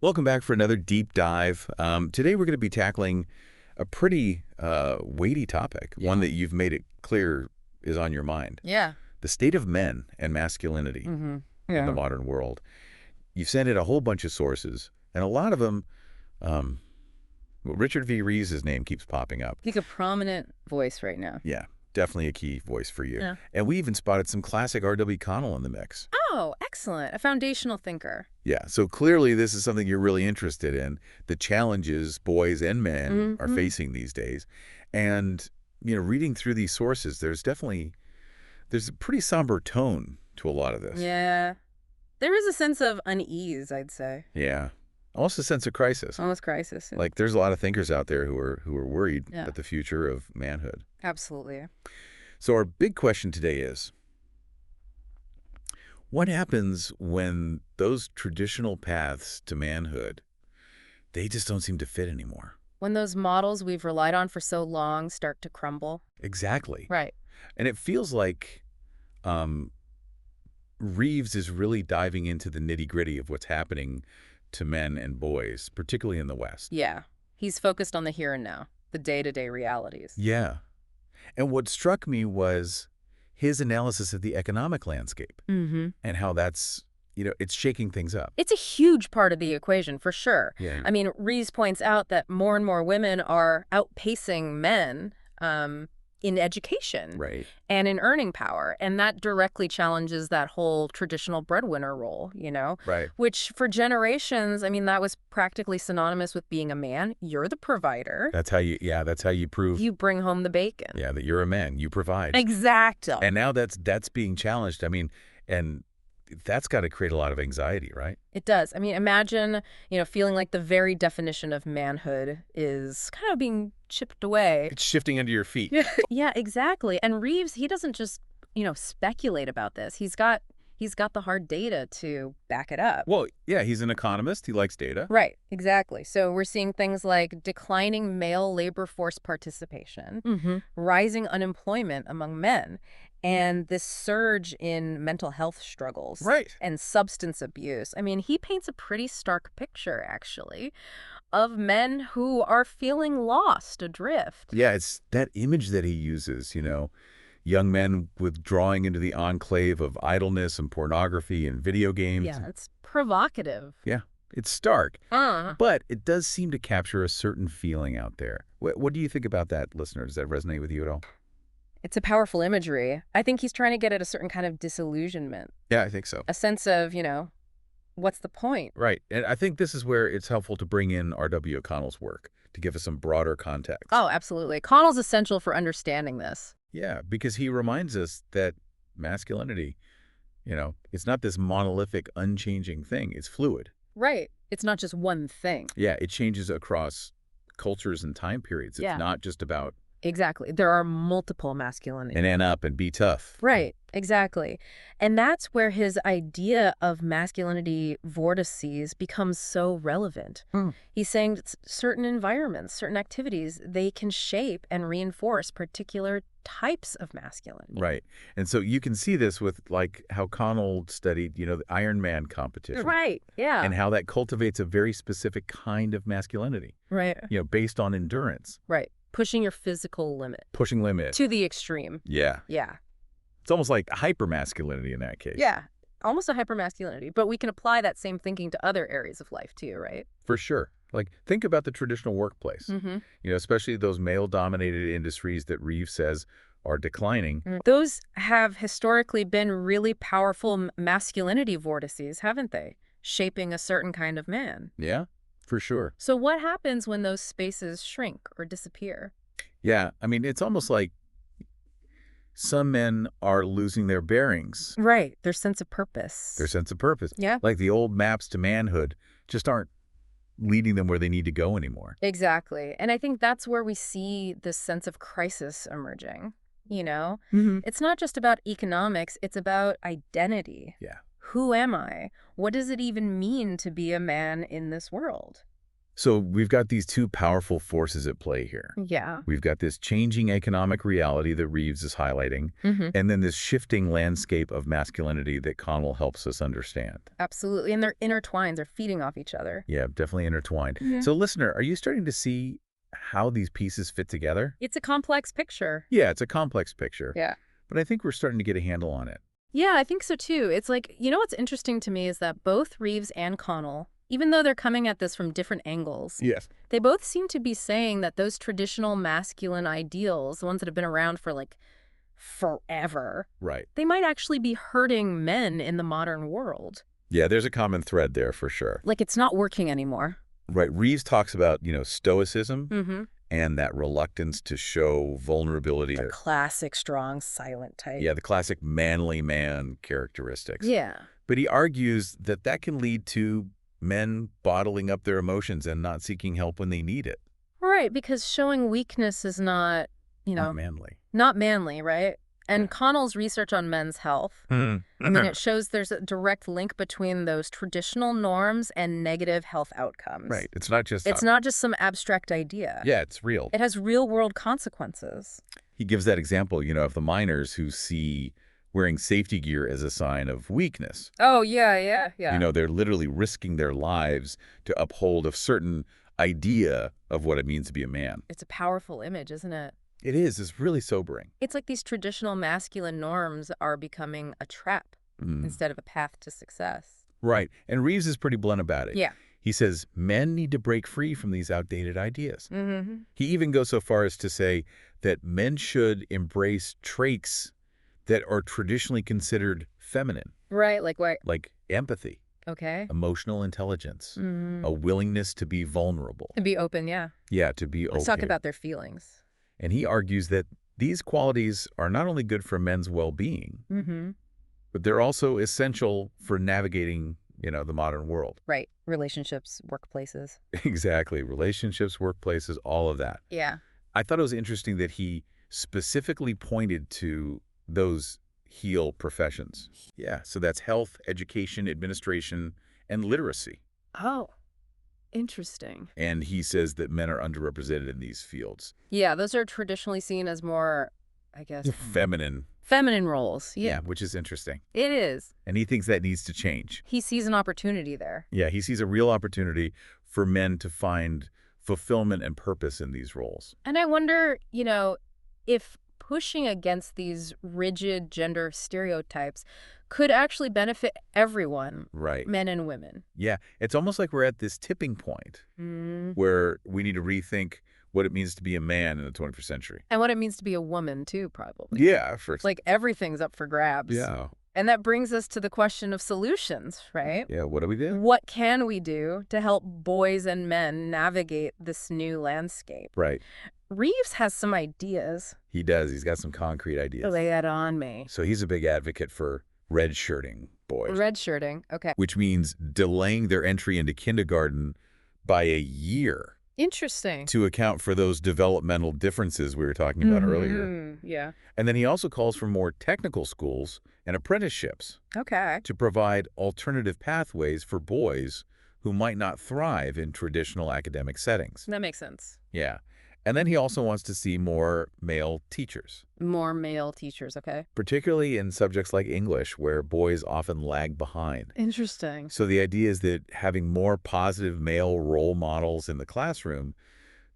Welcome back for another deep dive. Today we're going to be tackling a pretty weighty topic, one that you've made it clear is on your mind. Yeah. The state of men and masculinity in the modern world. You've sent in a whole bunch of sources, and a lot of them, Richard Reeves' name keeps popping up. He's a prominent voice right now. Yeah, definitely a key voice for you. Yeah. And we even spotted some classic R.W. Connell in the mix. Oh, excellent. A foundational thinker. Yeah, so clearly this is something you're really interested in, the challenges boys and men are facing these days. And, reading through these sources, there's a pretty somber tone to a lot of this. Yeah. There is a sense of unease, I'd say. Yeah. Also a sense of crisis. Almost crisis. Like there's a lot of thinkers out there who are worried Yeah. about the future of manhood. Absolutely. So our big question today is, what happens when those traditional paths to manhood, they just don't seem to fit anymore? When those models we've relied on for so long start to crumble. Exactly. Right. And it feels like Reeves is really diving into the nitty-gritty of what's happening to men and boys, particularly in the West. Yeah. He's focused on the here and now, the day-to-day realities. Yeah. And what struck me was his analysis of the economic landscape and how that's, it's shaking things up. It's a huge part of the equation, for sure. Yeah. I mean, Reeves points out that more and more women are outpacing men in education Right. and in earning power. And that directly challenges that whole traditional breadwinner role, Right. which for generations, I mean, that was practically synonymous with being a man. You're the provider. That's how you prove, You bring home the bacon. that you're a man, you provide. Exactly. And now that's being challenged. I mean, and that's got to create a lot of anxiety, right? It does. I mean, imagine, feeling like the very definition of manhood is kind of being chipped away. It's shifting under your feet. Yeah, exactly. And Reeves, he doesn't just, speculate about this. He's got the hard data to back it up. Well, yeah, he's an economist. He likes data. Right, exactly. So we're seeing things like declining male labor force participation, rising unemployment among men, and this surge in mental health struggles Right. and substance abuse. I mean, he paints a pretty stark picture, actually, of men who are feeling lost, adrift. Yeah, it's that image that he uses, young men withdrawing into the enclave of idleness and pornography and video games. Yeah, it's provocative. Yeah, it's stark. But it does seem to capture a certain feeling out there. What do you think about that, listener? Does that resonate with you at all? It's a powerful imagery. I think he's trying to get at a certain kind of disillusionment, Yeah, I think so. a sense of, what's the point? Right. And I think this is where it's helpful to bring in R.W. Connell's work to give us some broader context. Oh, absolutely. Connell's essential for understanding this. Yeah, because he reminds us that masculinity, it's not this monolithic, unchanging thing. It's fluid. Right. It's not just one thing. Yeah, it changes across cultures and time periods. It's Yeah. not just about Exactly. There are multiple masculinities. an N up and be tough. Right, exactly. And that's where his idea of masculinity vortices becomes so relevant. He's saying that certain environments, certain activities, they can shape and reinforce particular types of masculinity. Right. And so you can see this with like how Connell studied, the Iron Man competition. Right, yeah. And how that cultivates a very specific kind of masculinity, Right, based on endurance, right. Pushing your physical limit pushing limits. to the extreme. Yeah. Yeah. It's almost like hypermasculinity in that case. Yeah. Almost a hypermasculinity. But we can apply that same thinking to other areas of life too, right? For sure. Like, think about the traditional workplace, especially those male-dominated industries that Reeves says are declining. Those have historically been really powerful masculinity vortices, haven't they? Shaping a certain kind of man. Yeah, for sure. So what happens when those spaces shrink or disappear? Yeah, I mean, it's almost like some men are losing their bearings, Right. Their sense of purpose. their sense of purpose. Yeah. Like the old maps to manhood just aren't leading them where they need to go anymore. Exactly. And I think that's where we see this sense of crisis emerging, It's not just about economics, it's about identity. Yeah. Who am I? What does it even mean to be a man in this world? So we've got these two powerful forces at play here. Yeah. We've got this changing economic reality that Reeves is highlighting, and then this shifting landscape of masculinity that Connell helps us understand. Absolutely. And they're intertwined. They're feeding off each other. Yeah, definitely intertwined. Yeah. So listener, are you starting to see how these pieces fit together? It's a complex picture. Yeah, it's a complex picture. Yeah. But I think we're starting to get a handle on it. Yeah, I think so too. It's like, what's interesting to me is that both Reeves and Connell, even though they're coming at this from different angles, Yes. they both seem to be saying that those traditional masculine ideals, the ones that have been around for like forever, Right. they might actually be hurting men in the modern world. Yeah, there's a common thread there for sure. Like it's not working anymore. Right. Reeves talks about, stoicism Mm-hmm. and that reluctance to show vulnerability. The classic strong, silent type. Yeah, the classic manly man characteristics. Yeah. But he argues that that can lead to men bottling up their emotions and not seeking help when they need it. Right, because showing weakness is not, Not manly. not manly, right? And Connell's research on men's health, it shows there's a direct link between those traditional norms and negative health outcomes. Right. It's not just some abstract idea. Yeah, it's real. It has real-world consequences. He gives that example, of the miners who see wearing safety gear as a sign of weakness. Oh, yeah. They're literally risking their lives to uphold a certain idea of what it means to be a man. It's a powerful image, isn't it? It is. It's really sobering. It's like these traditional masculine norms are becoming a trap instead of a path to success. Right. And Reeves is pretty blunt about it. Yeah. He says men need to break free from these outdated ideas. Mm-hmm. He even goes so far as to say that men should embrace traits that are traditionally considered feminine. Right, like what? Like empathy, Okay. emotional intelligence, Mm-hmm. a willingness to be vulnerable. To be open, yeah. Yeah, to be Let's talk about their feelings. And he argues that these qualities are not only good for men's well-being, but they're also essential for navigating, the modern world. Right. Relationships, workplaces. Exactly. Relationships, workplaces, all of that. Yeah. I thought it was interesting that he specifically pointed to those heal professions. Yeah, so that's health, education, administration, and literacy. Oh, interesting. And he says that men are underrepresented in these fields. Yeah, those are traditionally seen as more, I guess, Feminine. feminine roles. Yeah, which is interesting. It is. And he thinks that needs to change. He sees an opportunity there. Yeah, he sees a real opportunity for men to find fulfillment and purpose in these roles. And I wonder, if pushing against these rigid gender stereotypes could actually benefit everyone, Right. men and women. Yeah, it's almost like we're at this tipping point where we need to rethink what it means to be a man in the 21st century. And what it means to be a woman, too, probably. Yeah. Like everything's up for grabs. Yeah. And that brings us to the question of solutions, right? Yeah, what do we do? What can we do to help boys and men navigate this new landscape? Right. Reeves has some ideas. He does. He's got some concrete ideas. Lay that on me. So he's a big advocate for red-shirting boys. Red-shirting, okay. Which means delaying their entry into kindergarten by a year Interesting. to account for those developmental differences we were talking about earlier. Yeah. And then he also calls for more technical schools and apprenticeships Okay. to provide alternative pathways for boys who might not thrive in traditional academic settings. That makes sense. Yeah. And then he also wants to see more male teachers, More male teachers, okay. particularly in subjects like English, where boys often lag behind. Interesting. So the idea is that having more positive male role models in the classroom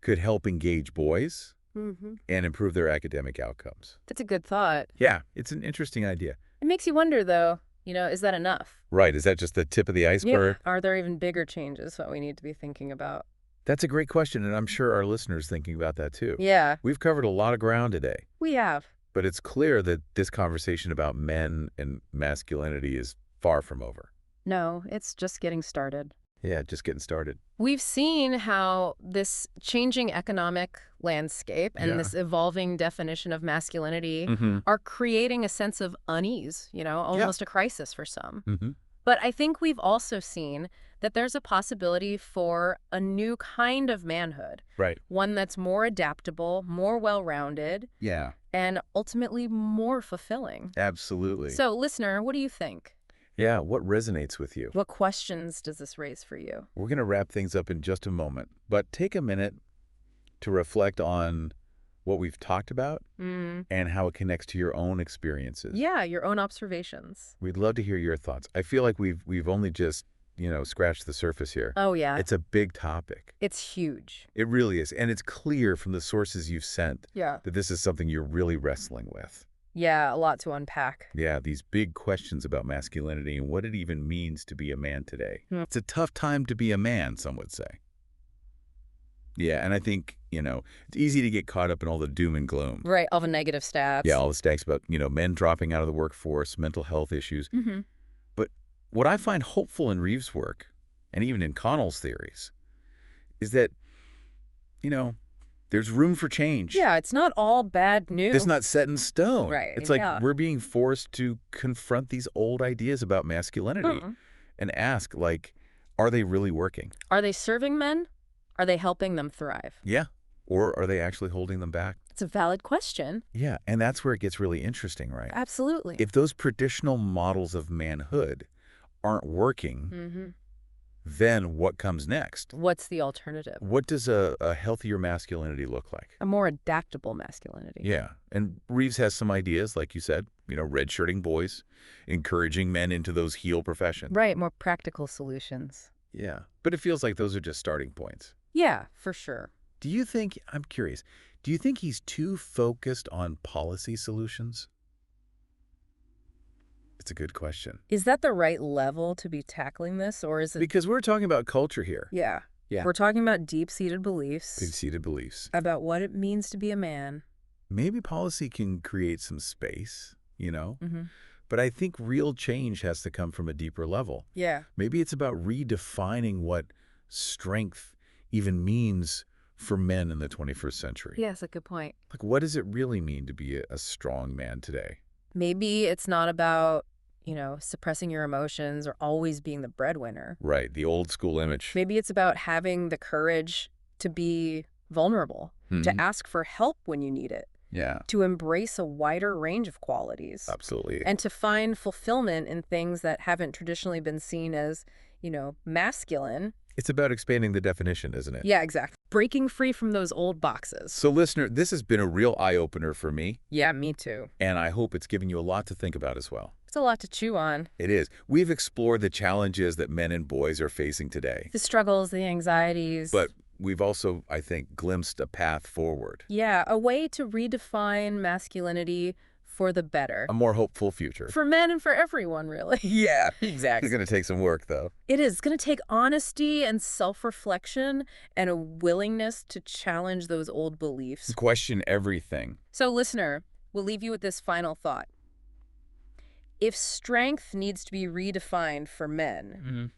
could help engage boys and improve their academic outcomes. That's a good thought. Yeah, it's an interesting idea. It makes you wonder, though, is that enough? Right. Is that just the tip of the iceberg? Yeah. Are there even bigger changes that we need to be thinking about? That's a great question, and I'm sure our listeners thinking about that too. Yeah. We've covered a lot of ground today, We have. but it's clear that this conversation about men and masculinity is far from over. No, it's just getting started. Yeah, just getting started. We've seen how this changing economic landscape and this evolving definition of masculinity are creating a sense of unease, almost a crisis for some. But I think we've also seen that there's a possibility for a new kind of manhood. Right. One that's more adaptable, more well-rounded, Yeah, and ultimately more fulfilling. absolutely. So, listener, what do you think? Yeah, what resonates with you? What questions does this raise for you? We're going to wrap things up in just a moment, but take a minute to reflect on what we've talked about and how it connects to your own experiences. Yeah, your own observations. We'd love to hear your thoughts. I feel like we've only just, scratched the surface here. Oh, yeah. It's a big topic. It's huge. It really is. And it's clear from the sources you've sent that this is something you're really wrestling with. Yeah, a lot to unpack. Yeah, these big questions about masculinity and what it even means to be a man today. It's a tough time to be a man, some would say. Yeah, and I think, it's easy to get caught up in all the doom and gloom. Right, all the negative stats. Yeah, all the stats about, men dropping out of the workforce, mental health issues. But what I find hopeful in Reeves' work, and even in Connell's theories, is that, there's room for change. Yeah, it's not all bad news. It's not set in stone. Right. It's like we're being forced to confront these old ideas about masculinity and ask, are they really working? Are they serving men? Are they helping them thrive? Yeah. Or are they actually holding them back? It's a valid question. Yeah, and that's where it gets really interesting, right? Absolutely. If those traditional models of manhood aren't working, then what comes next? What's the alternative? What does a healthier masculinity look like? A more adaptable masculinity. Yeah, and Reeves has some ideas, like you said, red-shirting boys, encouraging men into those heel professions. Right, more practical solutions. Yeah, but it feels like those are just starting points. Yeah, for sure. I'm curious, do you think he's too focused on policy solutions? It's a good question. Is that the right level to be tackling this, or is it... Because we're talking about culture here. Yeah. Yeah. We're talking about deep-seated beliefs. Deep-seated beliefs. About what it means to be a man. Maybe policy can create some space, But I think real change has to come from a deeper level. Yeah. Maybe it's about redefining what strength even means for men in the 21st century. Yeah, that's a good point. What does it really mean to be a strong man today? Maybe it's not about, suppressing your emotions or always being the breadwinner. Right, the old school image. Maybe it's about having the courage to be vulnerable, to ask for help when you need it. Yeah. To embrace a wider range of qualities. Absolutely. And to find fulfillment in things that haven't traditionally been seen as, masculine. It's about expanding the definition, isn't it? Yeah, exactly. Breaking free from those old boxes. So, listener, this has been a real eye-opener for me. Yeah, me too. And I hope it's given you a lot to think about as well. It's a lot to chew on. It is. We've explored the challenges that men and boys are facing today. The struggles, the anxieties. But we've also, I think, glimpsed a path forward. Yeah, a way to redefine masculinity for the better. A more hopeful future. For men and for everyone, really. Yeah, exactly. It's going to take some work, though. It is. It's going to take honesty and self-reflection and a willingness to challenge those old beliefs. Question everything. So, listener, we'll leave you with this final thought. If strength needs to be redefined for men,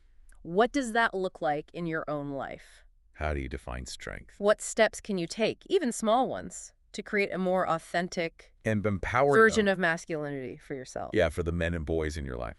what does that look like in your own life? How do you define strength? What steps can you take, even small ones, to create a more authentic and empowered version of masculinity for yourself? Yeah, for the men and boys in your life.